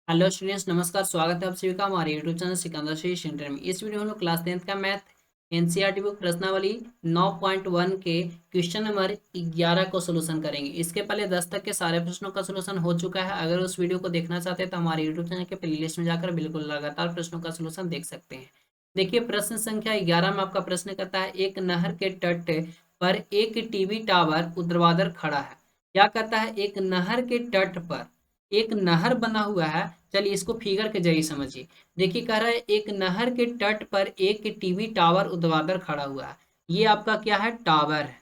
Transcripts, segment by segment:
Hello students, नमस्कार। स्वागत है आप सभी का हमारे यूट्यूब चैनल सिकंदर शीर्ष सेंटर में। इस वीडियो में हम लोग क्लास 10th का मैथ एनसीईआरटी बुक प्रश्नावली 9.1 के क्वेश्चन नंबर 11 को सोल्यूशन करेंगे। इसके पहले 10 तक के सारे प्रश्नों का सोल्यूशन हो चुका है। अगर उस वीडियो को देखना चाहते हैं तो हमारे यूट्यूब चैनल के प्लेलिस्ट में जाकर बिल्कुल लगातार प्रश्नों का सोल्यूशन देख सकते हैं। देखिए, प्रश्न संख्या 11 में आपका प्रश्न कहता है, एक नहर के तट पर एक टीवी टावर ऊर्ध्वाधर खड़ा है। क्या कहता है? एक नहर के तट पर एक नहर बना हुआ है। चलिए इसको फिगर के जरिए समझिए। देखिए, कह रहा है एक नहर के तट पर एक टीवी टावर ऊर्ध्वाधर खड़ा हुआ है। ये आपका क्या है? टावर है।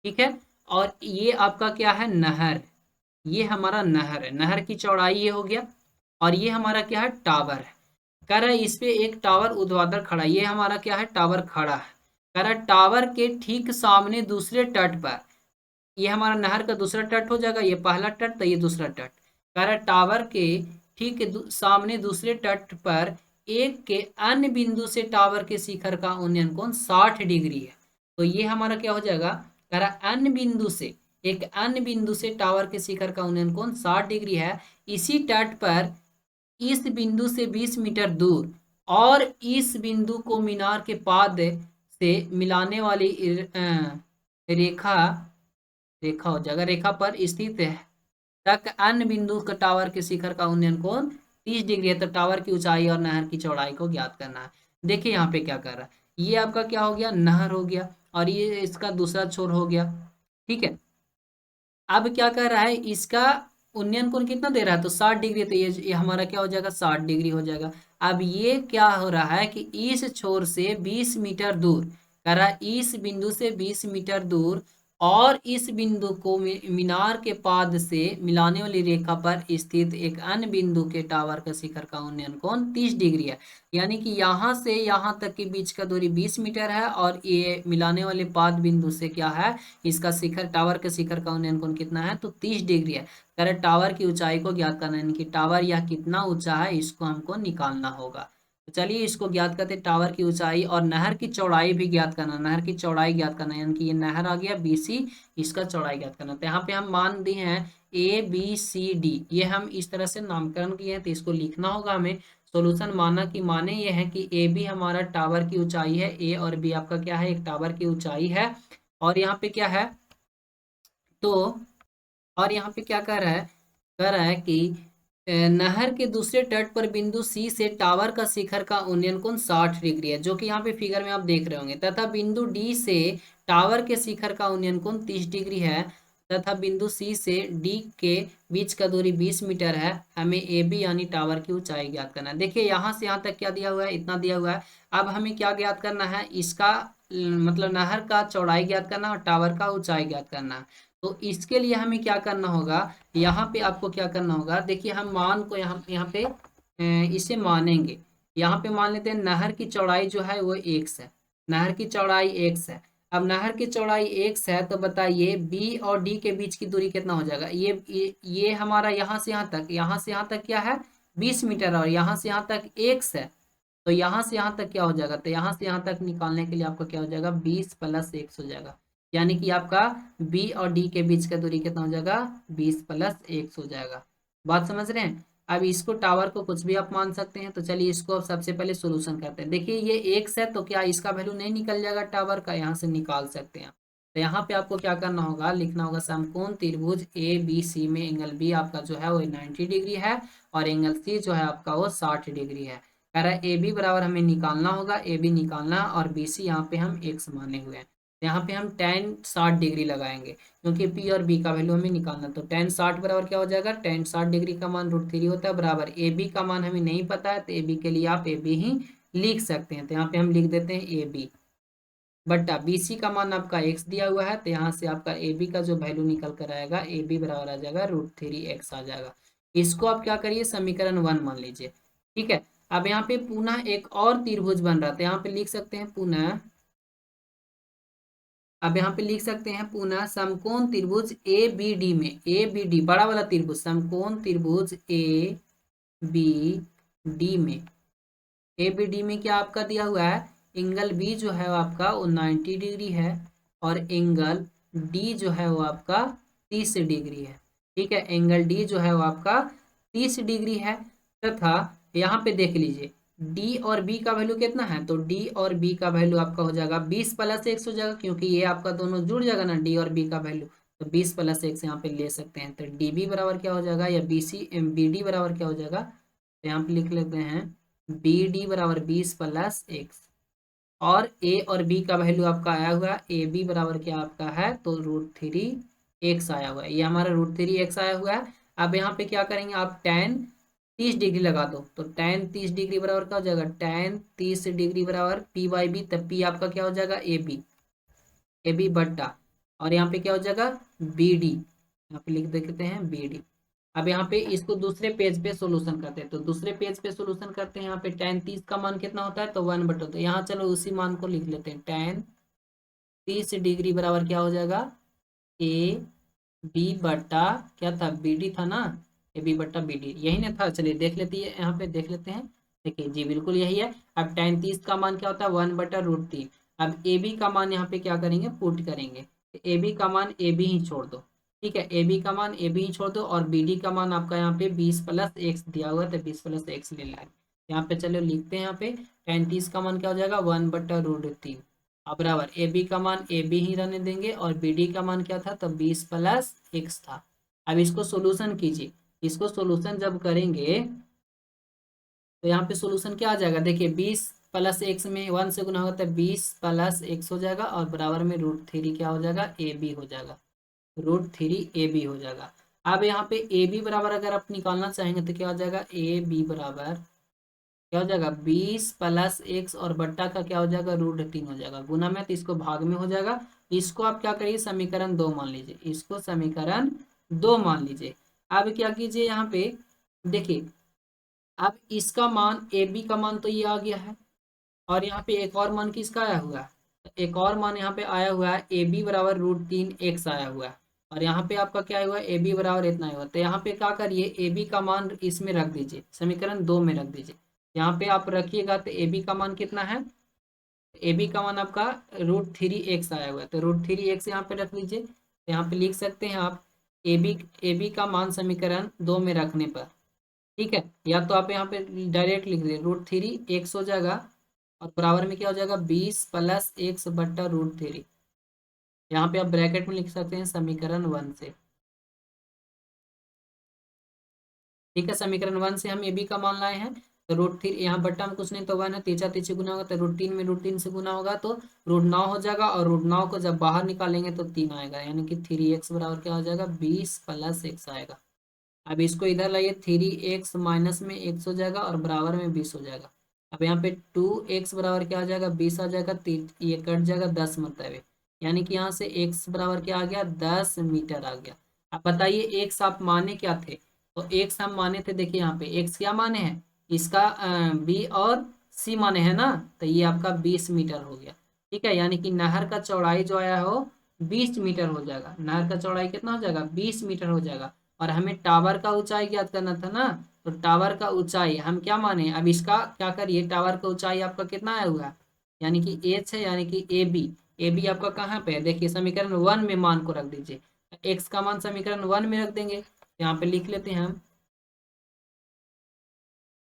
ठीक है। और ये आपका क्या है? नहर। ये हमारा नहर है। नहर की चौड़ाई ये हो गया। और ये हमारा क्या है? टावर है। कह रहा है इस पे एक टावर ऊर्ध्वाधर खड़ा है। ये हमारा क्या है? टावर खड़ा है। कह रहा है टावर के ठीक सामने दूसरे तट पर, ये हमारा नहर का दूसरा तट हो जाएगा। ये पहला तट तो ये दूसरा तट। कह रहा है टावर के ठीक सामने दूसरे तट पर एक के अन्य बिंदु से टावर के शिखर का उन्नयन कोण 60 डिग्री है। तो ये हमारा क्या हो जाएगा? कह रहा है अन्य बिंदु से, एक अन्य बिंदु से टावर के शिखर का उन्नयन कोण 60 डिग्री है। इसी तट पर इस बिंदु से 20 मीटर दूर और इस बिंदु को मीनार के पाद से मिलाने वाली रेखा रेखा हो जाएगा, रेखा पर स्थित है तक अन्य बिंदु का टावर के शिखर का उन्नयन कोण 30 डिग्री है। तो टावर की ऊंचाई और नहर की चौड़ाई को ज्ञात करना है। देखिए यहाँ पे क्या कर रहा है। ये आपका क्या हो गया? नहर हो गया। और ये इसका दूसरा छोर हो गया। ठीक है। अब क्या कर रहा है? इसका उन्नयन कोण कितना दे रहा है? तो 60 डिग्री। तो ये हमारा क्या हो जाएगा? 60 डिग्री हो जाएगा। अब ये क्या हो रहा है कि इस छोर से 20 मीटर दूर, कह रहा है इस बिंदु से 20 मीटर दूर और इस बिंदु को मीनार के पाद से मिलाने वाली रेखा पर स्थित एक अन्य बिंदु के टावर का शिखर का उन्नयन कोण 30 डिग्री है। यानी कि यहाँ से यहाँ तक के बीच का दूरी 20 मीटर है और ये मिलाने वाले पाद बिंदु से क्या है? इसका शिखर, टावर के शिखर का उन्नयन कोण कितना है? तो 30 डिग्री है। कह रहे टावर की ऊंचाई को ज्ञात करना है, यानी कि टावर यह कितना ऊंचा है इसको हमको निकालना होगा। तो चलिए इसको ज्ञात करते हैं। टावर की ऊंचाई और नहर की चौड़ाई भी ज्ञात करना। नहर की चौड़ाई ज्ञात करना, यानी कि ये नहर आ गया BC, इसका चौड़ाई ज्ञात करना। तो यहाँ पे हम मान दिए हैं ABCD, ये हम इस तरह से नामकरण किए हैं। तो इसको लिखना होगा हमें। सॉल्यूशन माना कि माने ये है कि AB हमारा टावर की ऊंचाई है, A और B आपका क्या है? एक टावर की ऊंचाई है। और यहाँ पे क्या है? तो और यहाँ पे क्या कह रहा है? कह रहा है कि नहर के दूसरे तट पर बिंदु C से टावर का शिखर का उन्नयन कोण 60 डिग्री है, जो कि यहाँ पे फिगर में आप देख रहे होंगे। तथा बिंदु D से टावर के शिखर का उन्नयन कोण 30 डिग्री है। तथा बिंदु C से D के बीच का दूरी 20 मीटर है। हमें AB यानी टावर की ऊंचाई ज्ञात करना है। देखिए यहाँ से यहाँ तक क्या दिया हुआ है? इतना दिया हुआ है। अब हमें क्या ज्ञात करना है? इसका मतलब नहर का चौड़ाई ज्ञात करना और टावर का ऊंचाई ज्ञात करना है। तो इसके लिए हमें क्या करना होगा? यहाँ पे आपको क्या करना होगा? देखिए हम मान को यहाँ यहाँ पे इसे मानेंगे। यहाँ पे मान लेते हैं नहर की चौड़ाई जो है वो x है। नहर की चौड़ाई x है। अब नहर की चौड़ाई x है तो बताइए B और D के बीच की दूरी कितना हो जाएगा? ये हमारा यहाँ से यहाँ तक, यहाँ से यहाँ तक क्या है? 20 मीटर। और यहाँ से यहाँ तक x है। तो यहाँ से यहाँ तक क्या हो जाएगा? तो यहाँ से यहाँ तक निकालने के लिए आपका क्या हो जाएगा? 20 + x हो जाएगा। यानी कि आपका B और D के बीच का दूरी कितना हो जाएगा? 20 + x हो जाएगा। बात समझ रहे हैं? अब इसको टावर को कुछ भी आप मान सकते हैं। तो चलिए इसको अब सबसे पहले सोल्यूशन करते हैं। देखिए ये x है, तो क्या इसका वैल्यू नहीं निकल जाएगा टावर का? यहाँ से निकाल सकते हैं। तो यहाँ पे आपको क्या करना होगा? लिखना होगा समकोण त्रिभुज ABC में एंगल B आपका जो है वो 90 डिग्री है और एंगल C जो है आपका वो 60 डिग्री है। कह रहा है AB बराबर हमें निकालना होगा। AB निकालना और BC यहाँ पे हम x माने हुए हैं। यहाँ पे हम tan 60 डिग्री लगाएंगे क्योंकि P और B का वैल्यू हमें निकालना। तो tan 60 बराबर क्या हो जाएगा? tan 60 डिग्री का मान √3 होता है बराबर AB का मान हमें नहीं पता है, तो AB के लिए आप AB ही लिख सकते हैं। तो यहाँ पे हम लिख देते हैं AB बट्टा BC का मान आपका x दिया हुआ है। तो यहाँ से आपका AB का जो वैल्यू निकल कर आएगा, AB बराबर आ जाएगा √3x आ जाएगा। इसको आप क्या करिए? समीकरण 1 मान लीजिए। ठीक है। अब यहाँ पे पुनः एक और त्रिभुज बन रहा था, यहाँ पे लिख सकते हैं पुनः। अब यहाँ पे लिख सकते हैं पुनः समकोण त्रिभुज ABD में, ABD बड़ा वाला त्रिभुज, समकोण त्रिभुज ABD में, ABD में क्या आपका दिया हुआ है? एंगल B जो है वो आपका वो 90 डिग्री है और एंगल D जो है वो आपका 30 डिग्री है। ठीक है। एंगल D जो है वो आपका 30 डिग्री है, तथा यहाँ पे देख लीजिए डी और बी का वैल्यू कितना है, तो डी और बी का वैल्यू आपका हो जाएगा 20+1 हो जाएगा, क्योंकि ये आपका दोनों जुड़ जाएगा ना डी और बी का वैल्यू, तो 20+1 यहाँ पे ले सकते हैं। तो डी बी बराबर क्या हो जाएगा, या बी सी बी डी बराबर क्या हो जाएगा, तो यहाँ पे लिख लेते हैं बी डी बराबर 20+1। और ए और बी का वैल्यू आपका आया हुआ है, ए बी बराबर क्या आपका है, तो √3x आया हुआ है, ये हमारा √3x आया हुआ है। अब यहाँ पे क्या करेंगे आप, tan 30 डिग्री लगा दो, तो tan 30 डिग्री बराबर क्या हो जाएगा, tan 30 डिग्री बराबर पी बाई बी, तब पी आपका क्या हो जाएगा, ए बी बट्टा, और यहाँ पे क्या हो जाएगा बी डी, यहाँ पे लिख देते हैं बी डी। अब यहाँ पे इसको दूसरे पेज पे सोल्यूशन करते हैं, तो दूसरे पेज पे सोल्यूशन करते हैं। यहाँ पे tan 30 का मान कितना होता है, तो 1/2, तो यहाँ चलो उसी मान को लिख लेते हैं, tan 30 डिग्री बराबर क्या हो जाएगा, ए बी बट्टा क्या था, बी डी था ना, ए बी बट्टा बी डी, यही ना था। चलिए देख लेते हैं, यहाँ पे देख लेते हैं, देखिए जी बिल्कुल यही है। अब tan 30 का मान क्या होता है, 1/√3। अब ए बी का मान यहाँ पे क्या करेंगे, पुट करेंगे, ए बी का मान ए बी ही छोड़ दो, ठीक है, ए बी का मान ए बी ही छोड़ दो, और बी डी का मान आपका यहाँ पे 20+x दिया हुआ है, तो 20+x ले लेंगे। यहाँ पे चलो लिखते हैं, यहाँ पे tan 30 का मान क्या हो जाएगा, 1/√3। अब बराबर ए बी का मान ए बी ही रहने देंगे, और बी डी का मान क्या था, तो 20+x था। अब इसको सोल्यूशन कीजिए, इसको सोल्यूशन जब करेंगे तो यहाँ पे सोल्यूशन क्या आ जाएगा, देखिए 20+x में 1 से गुना होगा, तो 20+x हो जाएगा, और बराबर में √3 क्या हो जाएगा, ए बी हो जाएगा, √3 AB हो जाएगा। अब यहाँ पे ए बी बराबर अगर आप निकालना चाहेंगे तो क्या हो जाएगा, ए बी बराबर क्या हो जाएगा, 20+x, और बट्टा का क्या हो जाएगा, √3 हो जाएगा, गुना में तो इसको भाग में हो जाएगा। इसको आप क्या करिए, समीकरण 2 मान लीजिए, इसको समीकरण 2 मान लीजिए। अब क्या कीजिए, यहाँ पे देखिए, अब इसका मान ए बी का मान तो ये आ गया है, और यहाँ पे एक और मान किसका आया हुआ है, एक और मान यहाँ पे आया हुआ है, ए बी बराबर √3x आया हुआ है, और यहाँ पे आपका क्या आया हुआ है, ए बी बराबर इतना आया हुआ है। तो यहाँ पे क्या करिए, ए बी का मान इसमें रख दीजिए, समीकरण 2 में रख दीजिए। यहाँ पे आप रखिएगा तो ए बी का मान कितना है, ए बी का मान आपका √3x आया हुआ है, तो √3x यहाँ पे रख लीजिए। तो यहाँ पे लिख सकते हैं आप ए बी का मान समीकरण 2 में रखने पर, ठीक है, या तो आप यहाँ पे डायरेक्ट लिख दीजिए, √3x हो जाएगा, और बराबर में क्या हो जाएगा, 20+x/√3। यहाँ पे आप ब्रैकेट में लिख सकते हैं समीकरण 1 से, ठीक है, समीकरण 1 से हम ए बी का मान लाए हैं। तो √3 यहाँ बट्टा में कुछ नहीं, तो 1 है, तीचा तीछे गुना होगा, तो √3 में √3 से गुना होगा तो √9 हो जाएगा, और √9 को जब बाहर निकालेंगे तो 3 आएगा, यानी कि 3x बराबर क्या हो जाएगा, 20+x आएगा। अब इसको इधर लाइए, 3x माइनस में x हो जाएगा, और बराबर में 20 हो जाएगा। अब यहाँ पे 2x बराबर क्या आ जाएगा, 20 आ जाएगा, ये कट जाएगा 10 मतलब है, यानी कि यहाँ से x बराबर क्या आ गया, 10 मीटर आ गया। अब बताइए x आप माने क्या थे, तो x हम माने थे, देखिए यहाँ पे x क्या माने हैं, इसका b और c माने हैं ना, तो ये आपका 20 मीटर हो गया, ठीक है, यानी कि नहर का चौड़ाई जो आया हो 20 मीटर हो जाएगा, नहर का चौड़ाई कितना हो जाएगा, 20 मीटर हो जाएगा। और हमें टावर का ऊंचाई ज्ञात करना था ना, तो टावर का ऊंचाई हम क्या माने, अब इसका क्या करिए, टावर का ऊंचाई आपका कितना आया हुआ है, यानी कि एच है, यानी कि ए बी आपका कहाँ पे है, देखिए समीकरण 1 में मान को रख दीजिए, एक्स का मान समीकरण 1 में रख देंगे, यहाँ पे लिख लेते हैं हम,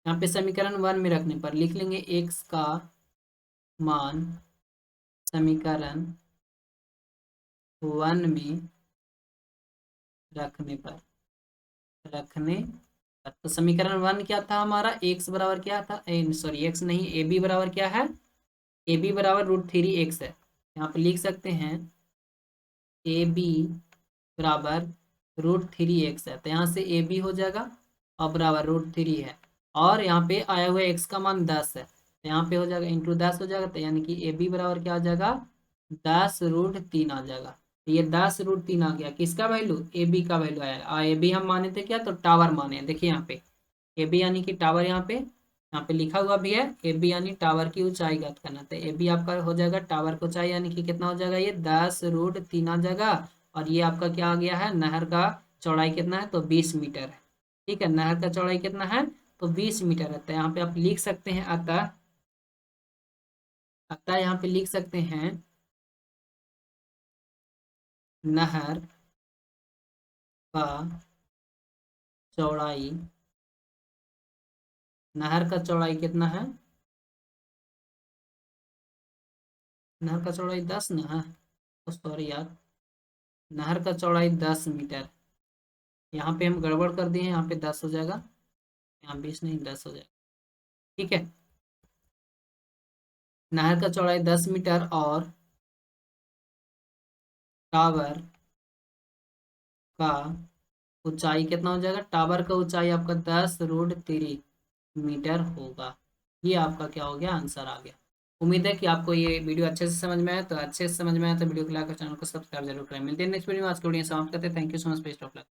यहाँ पे समीकरण 1 में रखने पर लिख लेंगे एक्स का मान समीकरण 1 में रखने पर, रखने तो समीकरण 1 क्या था हमारा, एक्स बराबर क्या था, सॉरी एक्स नहीं, ए बी बराबर क्या है, ए बी बराबर √3x है, यहाँ पे लिख सकते हैं ए बी बराबर √3x है, तो यहाँ से ए बी हो जाएगा, और बराबर √3 है, और यहाँ पे आया हुआ एक्स का मान 10 है, तो यहाँ पे हो जाएगा इंटू 10 हो जाएगा, तो यानी कि ए बी बराबर क्या हो जाएगा, 10√3 आ जाएगा। तो ये 10√3 आ गया, किसका वैल्यू, ए बी का वैल्यू आया, ए बी हम माने थे क्या, तो टावर माने, देखिए यहाँ पे ए बी यानी कि टावर, यहाँ पे लिखा हुआ भी है, ए बी यानी टावर की ऊंचाई ज्ञात करना, तो ए बी आपका हो जाएगा टावर की ऊंचाई, यानी कि कितना हो जाएगा, ये 10√3 आ जाएगा, और ये आपका क्या आ गया है, नहर का चौड़ाई कितना है, तो 20 मीटर है, ठीक है, नहर का चौड़ाई कितना है, तो 20 मीटर है। तो यहाँ पे आप लिख सकते हैं, अतः अतः यहाँ पे लिख सकते हैं नहर का चौड़ाई नहर का चौड़ाई कितना है? नहर का चौड़ाई 10 ना है। सॉरी यार, नहर का चौड़ाई 10 मीटर। यहाँ पे हम गड़बड़ कर दिए हैं, यहाँ पे 10 हो जाएगा, यहाँ 20 नहीं 10 हो जाएगा। ठीक है, नहर का चौड़ाई 10 मीटर और टावर का ऊंचाई कितना हो जाएगा? टावर का ऊंचाई आपका 10√3 मीटर होगा। ये आपका क्या हो गया? आंसर आ गया। उम्मीद है कि आपको ये वीडियो अच्छे से समझ में आया। तो अच्छे से समझ में आया तो वीडियो को लाइक और चैनल को सब्सक्राइब जरूर करें। मिलते हैं नेक्स्ट वीडियो में। आज के वीडियो समाप्त करते हैं। Thank you so much. Best of luck.